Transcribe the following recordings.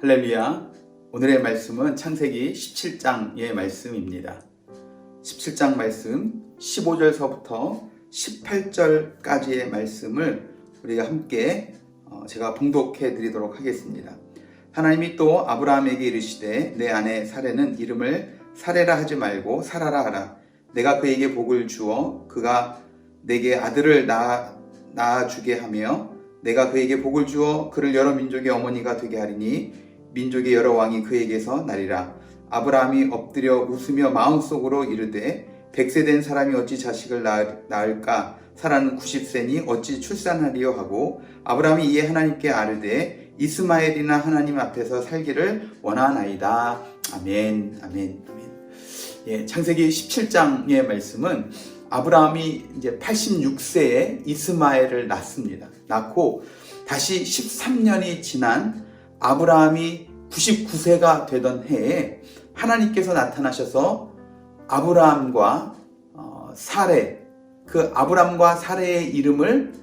할렐루야. 오늘의 말씀은 창세기 17장의 말씀입니다. 17장 말씀 15절서부터 18절까지의 말씀을 우리가 함께 제가 봉독해 드리도록 하겠습니다. 하나님이 또 아브라함에게 이르시되 내 아내 사레는 이름을 사레라 하지 말고 사라라 하라. 내가 그에게 복을 주어 그가 내게 아들을 낳아주게 하며 내가 그에게 복을 주어 그를 여러 민족의 어머니가 되게 하리니 민족의 여러 왕이 그에게서 나리라. 아브라함이 엎드려 웃으며 마음속으로 이르되 100세 된 사람이 어찌 자식을 낳을까? 사라는 90세니 어찌 출산하리요 하고 아브라함이 이에 하나님께 아뢰되 이스마엘이나 하나님 앞에서 살기를 원하나이다. 아멘, 아멘, 아멘. 예, 창세기 17장의 말씀은 아브라함이 이제 86세에 이스마엘을 낳고 다시 13년이 지난 아브라함이 99세가 되던 해에 하나님께서 나타나셔서 아브라함과 사레, 그 아브라함과 사레의 이름을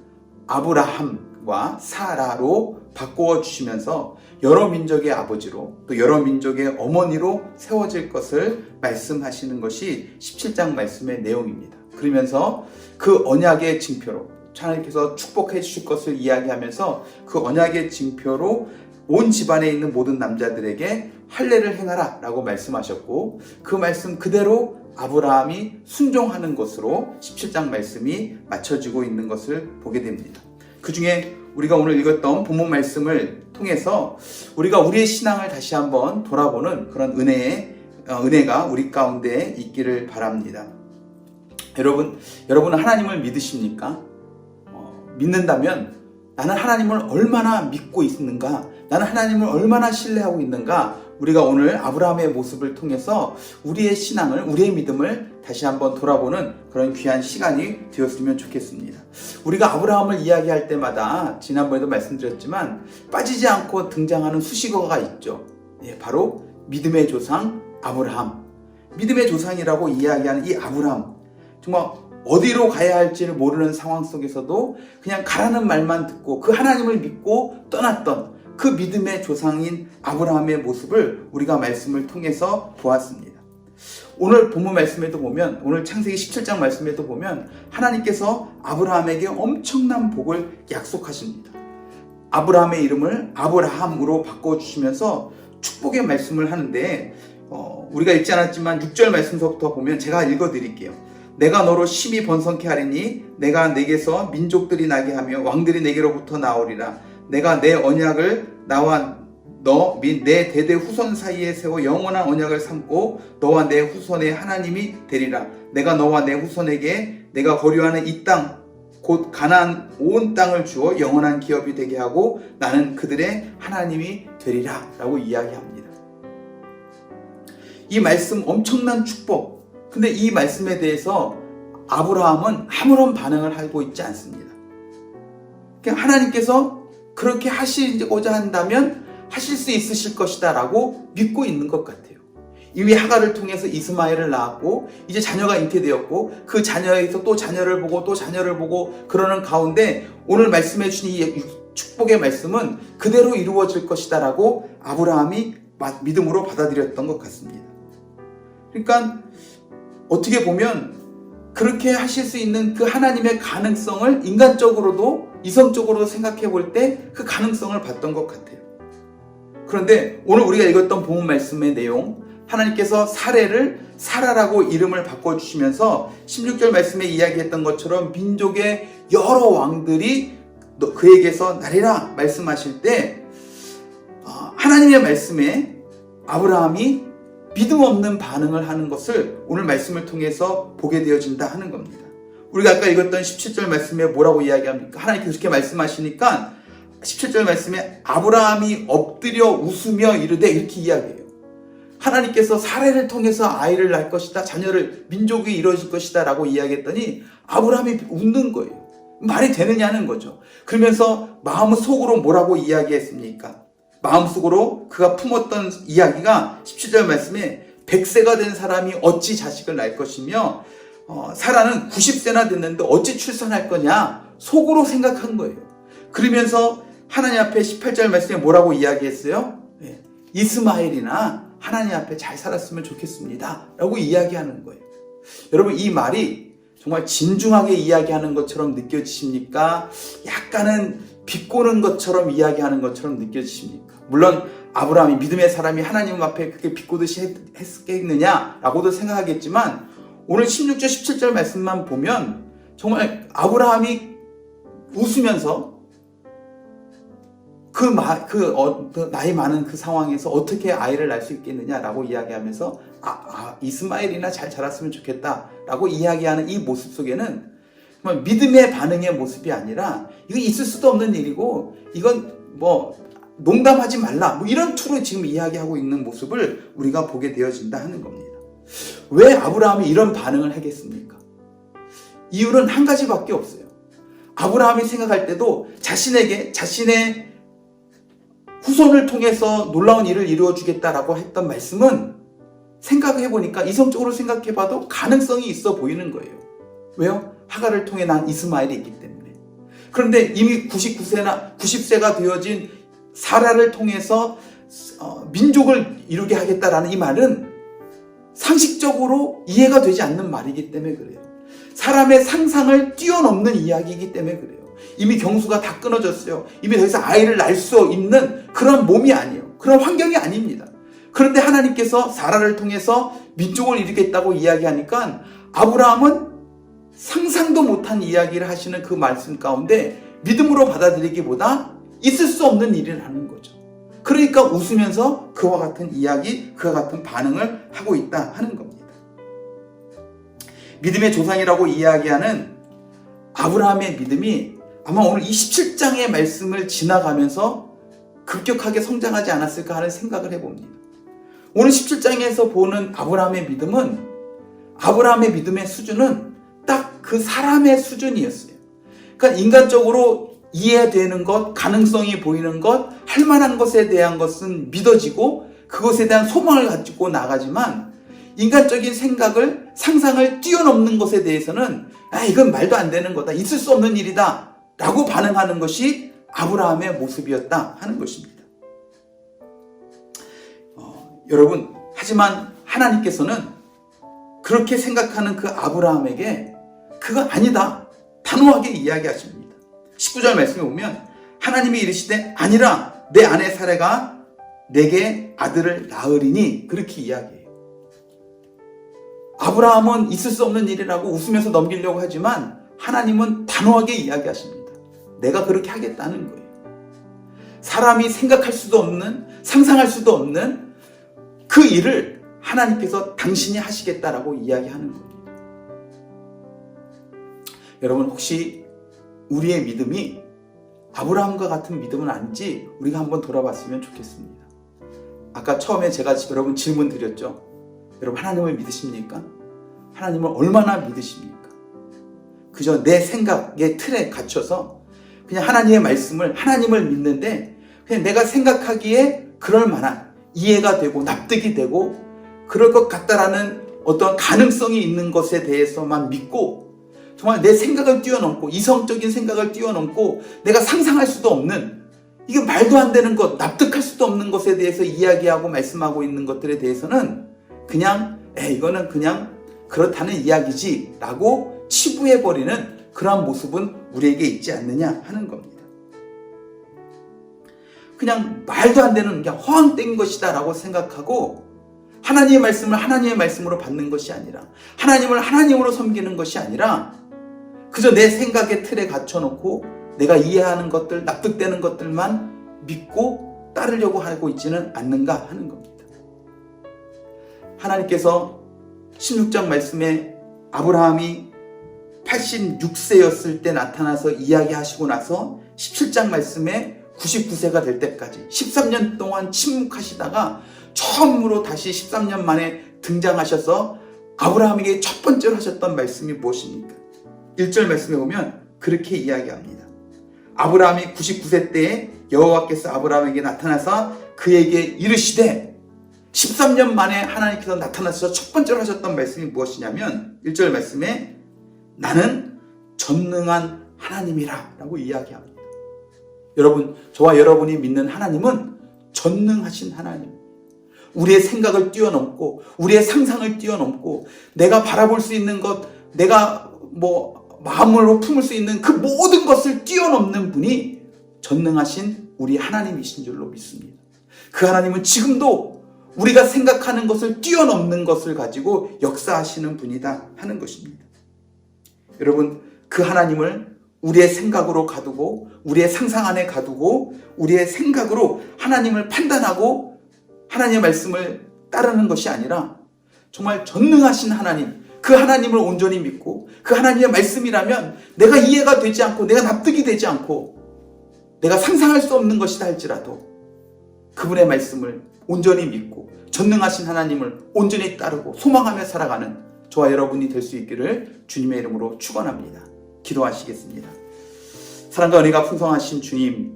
아브라함과 사라로 바꾸어 주시면서 여러 민족의 아버지로 또 여러 민족의 어머니로 세워질 것을 말씀하시는 것이 17장 말씀의 내용입니다. 그러면서 그 언약의 징표로 하나님께서 축복해 주실 것을 이야기하면서 그 언약의 징표로 온 집안에 있는 모든 남자들에게 할례를 행하라 라고 말씀하셨고 그 말씀 그대로 아브라함이 순종하는 것으로 17장 말씀이 맞춰지고 있는 것을 보게 됩니다. 그 중에 우리가 오늘 읽었던 본문 말씀을 통해서 우리가 우리의 신앙을 다시 한번 돌아보는 그런 은혜가 우리 가운데 있기를 바랍니다. 여러분은 하나님을 믿으십니까? 믿는다면 나는 하나님을 얼마나 믿고 있는가? 나는 하나님을 얼마나 신뢰하고 있는가? 우리가 오늘 아브라함의 모습을 통해서 우리의 신앙을, 우리의 믿음을 다시 한번 돌아보는 그런 귀한 시간이 되었으면 좋겠습니다. 우리가 아브라함을 이야기할 때마다 지난번에도 말씀드렸지만 빠지지 않고 등장하는 수식어가 있죠. 예, 바로 믿음의 조상 아브라함. 믿음의 조상이라고 이야기하는 이 아브라함. 정말 어디로 가야 할지를 모르는 상황 속에서도 그냥 가라는 말만 듣고 그 하나님을 믿고 떠났던 그 믿음의 조상인 아브라함의 모습을 우리가 말씀을 통해서 보았습니다. 오늘 본문 말씀에도 보면, 오늘 창세기 17장 말씀에도 보면 하나님께서 아브라함에게 엄청난 복을 약속하십니다. 아브라함의 이름을 아브라함으로 바꿔주시면서 축복의 말씀을 하는데 우리가 읽지 않았지만 6절 말씀서부터 보면 제가 읽어드릴게요. 내가 너로 심히 번성케 하리니 내가 내게서 민족들이 나게 하며 왕들이 내게로부터 나오리라. 내가 내 언약을 나와 너 및 내 대대 후손 사이에 세워 영원한 언약을 삼고 너와 내 후손의 하나님이 되리라. 내가 너와 내 후손에게 내가 거류하는 이 땅 곧 가나안 온 땅을 주어 영원한 기업이 되게 하고 나는 그들의 하나님이 되리라 라고 이야기합니다. 이 말씀 엄청난 축복. 근데 이 말씀에 대해서 아브라함은 아무런 반응을 하고 있지 않습니다. 그냥 하나님께서 그렇게 하시고자 한다면 하실 수 있으실 것이다 라고 믿고 있는 것 같아요. 이미 하갈을 통해서 이스마엘을 낳았고 이제 자녀가 잉태되었고 그 자녀에서 또 자녀를 보고 또 자녀를 보고 그러는 가운데 오늘 말씀해 주신 이 축복의 말씀은 그대로 이루어질 것이다 라고 아브라함이 믿음으로 받아들였던 것 같습니다. 그러니까 어떻게 보면 그렇게 하실 수 있는 그 하나님의 가능성을 인간적으로도 이성적으로도 생각해 볼 때 그 가능성을 봤던 것 같아요. 그런데 오늘 우리가 읽었던 본문 말씀의 내용, 하나님께서 사레를 사라라고 이름을 바꿔주시면서 16절 말씀에 이야기했던 것처럼 민족의 여러 왕들이 그에게서 나리라 말씀하실 때 하나님의 말씀에 아브라함이 믿음 없는 반응을 하는 것을 오늘 말씀을 통해서 보게 되어진다 하는 겁니다. 우리가 아까 읽었던 17절 말씀에 뭐라고 이야기합니까? 하나님께서 그렇게 말씀하시니까 17절 말씀에 아브라함이 엎드려 웃으며 이르되 이렇게 이야기해요. 하나님께서 사레를 통해서 아이를 낳을 것이다. 자녀를 민족이 이루어질 것이다 라고 이야기했더니 아브라함이 웃는 거예요. 말이 되느냐는 거죠. 그러면서 마음속으로 뭐라고 이야기했습니까? 마음속으로 그가 품었던 이야기가 17절 말씀에 100세가 된 사람이 어찌 자식을 낳을 것이며 사라는 90세나 됐는데 어찌 출산할 거냐 속으로 생각한 거예요. 그러면서 하나님 앞에 18절 말씀에 뭐라고 이야기했어요? 이스마엘이나 하나님 앞에 잘 살았으면 좋겠습니다 라고 이야기하는 거예요. 여러분, 이 말이 정말 진중하게 이야기하는 것처럼 느껴지십니까? 약간은 비꼬는 것처럼 이야기하는 것처럼 느껴지십니까? 물론 아브라함이 믿음의 사람이 하나님 앞에 그렇게 비꼬듯이 했겠느냐라고도 생각하겠지만, 오늘 16절 17절 말씀만 보면 정말 아브라함이 웃으면서 나이 많은 그 상황에서 어떻게 아이를 낳을 수 있겠느냐라고 이야기하면서 이스마엘이나 잘 자랐으면 좋겠다라고 이야기하는 이 모습 속에는 정말 믿음의 반응의 모습이 아니라 이거 있을 수도 없는 일이고 이건 농담하지 말라 이런 투로 지금 이야기하고 있는 모습을 우리가 보게 되어진다 하는 겁니다. 왜 아브라함이 이런 반응을 하겠습니까? 이유는 한 가지밖에 없어요. 아브라함이 생각할 때도 자신의 후손을 통해서 놀라운 일을 이루어 주겠다라고 했던 말씀은 생각해보니까, 이성적으로 생각해봐도 가능성이 있어 보이는 거예요. 왜요? 하갈을 통해 난 이스마엘이 있기 때문에. 그런데 이미 90세가 되어진 사라를 통해서 민족을 이루게 하겠다라는 이 말은 상식적으로 이해가 되지 않는 말이기 때문에 그래요. 사람의 상상을 뛰어넘는 이야기이기 때문에 그래요. 이미 경수가 다 끊어졌어요. 이미 더 이상 아이를 낳을 수 있는 그런 몸이 아니에요. 그런 환경이 아닙니다. 그런데 하나님께서 사라를 통해서 민족을 이루겠다고 이야기하니까 아브라함은 상상도 못한 이야기를 하시는 그 말씀 가운데 믿음으로 받아들이기보다 있을 수 없는 일을 하는 거죠. 그러니까 웃으면서 그와 같은 이야기, 그와 같은 반응을 하고 있다 하는 겁니다. 믿음의 조상이라고 이야기하는 아브라함의 믿음이 아마 오늘 이 17장의 말씀을 지나가면서 급격하게 성장하지 않았을까 하는 생각을 해봅니다. 오늘 17장에서 보는 아브라함의 믿음의 수준은 딱 그 사람의 수준이었어요. 그러니까 인간적으로 이해되는 것, 가능성이 보이는 것, 할 만한 것에 대한 것은 믿어지고 그것에 대한 소망을 가지고 나가지만, 인간적인 생각을, 상상을 뛰어넘는 것에 대해서는 이건 말도 안 되는 거다, 있을 수 없는 일이다 라고 반응하는 것이 아브라함의 모습이었다 하는 것입니다. 여러분, 하지만 하나님께서는 그렇게 생각하는 그 아브라함에게 그거 아니다, 단호하게 이야기하십니다. 19절 말씀에 보면 하나님이 이르시되 아니라 내 아내 사라가 내게 아들을 낳으리니, 그렇게 이야기해요. 아브라함은 있을 수 없는 일이라고 웃으면서 넘기려고 하지만 하나님은 단호하게 이야기하십니다. 내가 그렇게 하겠다는 거예요. 사람이 생각할 수도 없는, 상상할 수도 없는 그 일을 하나님께서 당신이 하시겠다라고 이야기하는 겁니다. 여러분, 혹시 우리의 믿음이 아브라함과 같은 믿음은 아닌지 우리가 한번 돌아봤으면 좋겠습니다. 아까 처음에 제가 여러분 질문 드렸죠. 여러분, 하나님을 믿으십니까? 하나님을 얼마나 믿으십니까? 그저 내 생각의 틀에 갇혀서 그냥 하나님의 말씀을, 하나님을 믿는데 그냥 내가 생각하기에 그럴 만한, 이해가 되고 납득이 되고 그럴 것 같다라는 어떤 가능성이 있는 것에 대해서만 믿고, 정말 내 생각을 뛰어넘고, 이성적인 생각을 뛰어넘고 내가 상상할 수도 없는, 이게 말도 안 되는 것, 납득할 수도 없는 것에 대해서 이야기하고 말씀하고 있는 것들에 대해서는 그냥 이거는 그냥 그렇다는 이야기지 라고 치부해버리는 그러한 모습은 우리에게 있지 않느냐 하는 겁니다. 그냥 말도 안 되는, 그냥 허황된 것이다 라고 생각하고, 하나님의 말씀을 하나님의 말씀으로 받는 것이 아니라, 하나님을 하나님으로 섬기는 것이 아니라 그저 내 생각의 틀에 갇혀놓고 내가 이해하는 것들, 납득되는 것들만 믿고 따르려고 하고 있지는 않는가 하는 겁니다. 하나님께서 16장 말씀에 아브라함이 86세였을 때 나타나서 이야기하시고 나서 17장 말씀에 99세가 될 때까지 13년 동안 침묵하시다가 처음으로 다시 13년 만에 등장하셔서 아브라함에게 첫 번째로 하셨던 말씀이 무엇입니까? 1절 말씀에 보면 그렇게 이야기합니다. 아브라함이 99세 때에 여호와께서 아브라함에게 나타나서 그에게 이르시되, 13년 만에 하나님께서 나타나셔서 첫 번째로 하셨던 말씀이 무엇이냐면 1절 말씀에 나는 전능한 하나님이라 라고 이야기합니다. 여러분, 저와 여러분이 믿는 하나님은 전능하신 하나님, 우리의 생각을 뛰어넘고 우리의 상상을 뛰어넘고 내가 바라볼 수 있는 것, 내가 마음으로 품을 수 있는 그 모든 것을 뛰어넘는 분이 전능하신 우리 하나님이신 줄로 믿습니다. 그 하나님은 지금도 우리가 생각하는 것을 뛰어넘는 것을 가지고 역사하시는 분이다 하는 것입니다. 여러분, 그 하나님을 우리의 생각으로 가두고 우리의 상상 안에 가두고 우리의 생각으로 하나님을 판단하고 하나님의 말씀을 따르는 것이 아니라 정말 전능하신 하나님, 그 하나님을 온전히 믿고 그 하나님의 말씀이라면 내가 이해가 되지 않고 내가 납득이 되지 않고 내가 상상할 수 없는 것이다 할지라도 그분의 말씀을 온전히 믿고 전능하신 하나님을 온전히 따르고 소망하며 살아가는 저와 여러분이 될 수 있기를 주님의 이름으로 축원합니다. 기도하시겠습니다. 사랑과 은혜가 풍성하신 주님,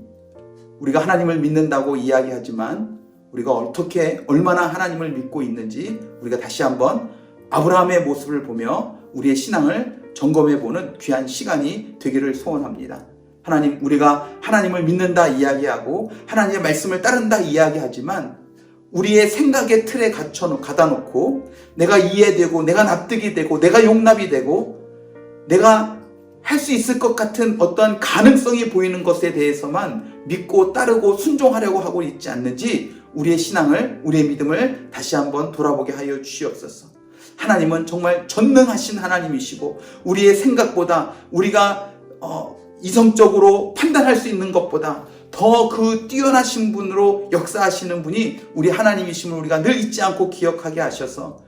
우리가 하나님을 믿는다고 이야기하지만 우리가 어떻게 얼마나 하나님을 믿고 있는지 우리가 다시 한번 아브라함의 모습을 보며 우리의 신앙을 점검해보는 귀한 시간이 되기를 소원합니다. 하나님, 우리가 하나님을 믿는다 이야기하고 하나님의 말씀을 따른다 이야기하지만 우리의 생각의 틀에 가다 놓고 내가 이해되고 내가 납득이 되고 내가 용납이 되고 내가 할 수 있을 것 같은 어떤 가능성이 보이는 것에 대해서만 믿고 따르고 순종하려고 하고 있지 않는지 우리의 신앙을, 우리의 믿음을 다시 한번 돌아보게 하여 주시옵소서. 하나님은 정말 전능하신 하나님이시고 우리의 생각보다 우리가 이성적으로 판단할 수 있는 것보다 더 그 뛰어나신 분으로 역사하시는 분이 우리 하나님이심을 우리가 늘 잊지 않고 기억하게 하셔서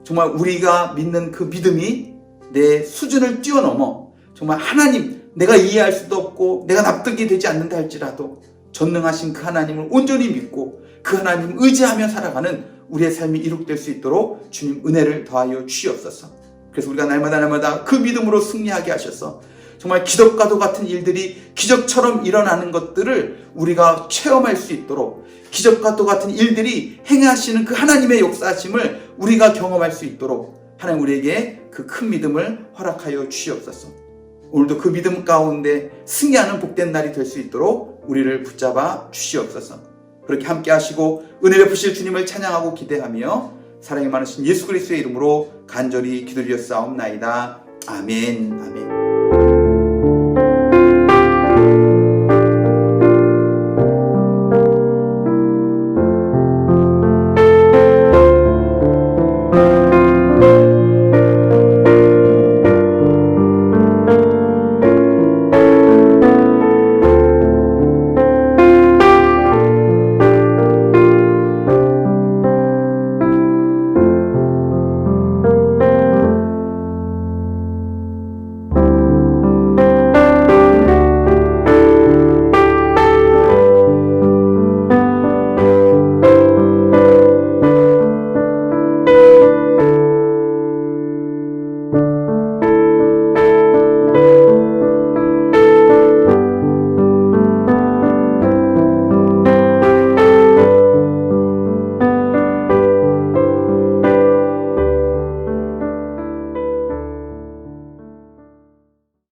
정말 우리가 믿는 그 믿음이 내 수준을 뛰어넘어 정말 하나님, 내가 이해할 수도 없고 내가 납득이 되지 않는다 할지라도 전능하신 그 하나님을 온전히 믿고 그 하나님을 의지하며 살아가는 우리의 삶이 이룩될 수 있도록 주님 은혜를 더하여 주시옵소서. 그래서 우리가 날마다 그 믿음으로 승리하게 하셔서 정말 기적과도 같은 일들이 기적처럼 일어나는 것들을 우리가 체험할 수 있도록 기적과도 같은 일들이 행하시는 그 하나님의 역사하심을 우리가 경험할 수 있도록 하나님 우리에게 그 큰 믿음을 허락하여 주시옵소서. 오늘도 그 믿음 가운데 승리하는 복된 날이 될 수 있도록 우리를 붙잡아 주시옵소서. 그렇게 함께 하시고 은혜 베푸실 주님을 찬양하고 기대하며 사랑이 많으신 예수 그리스도의 이름으로 간절히 기도드렸사옵나이다. 아멘. 아멘.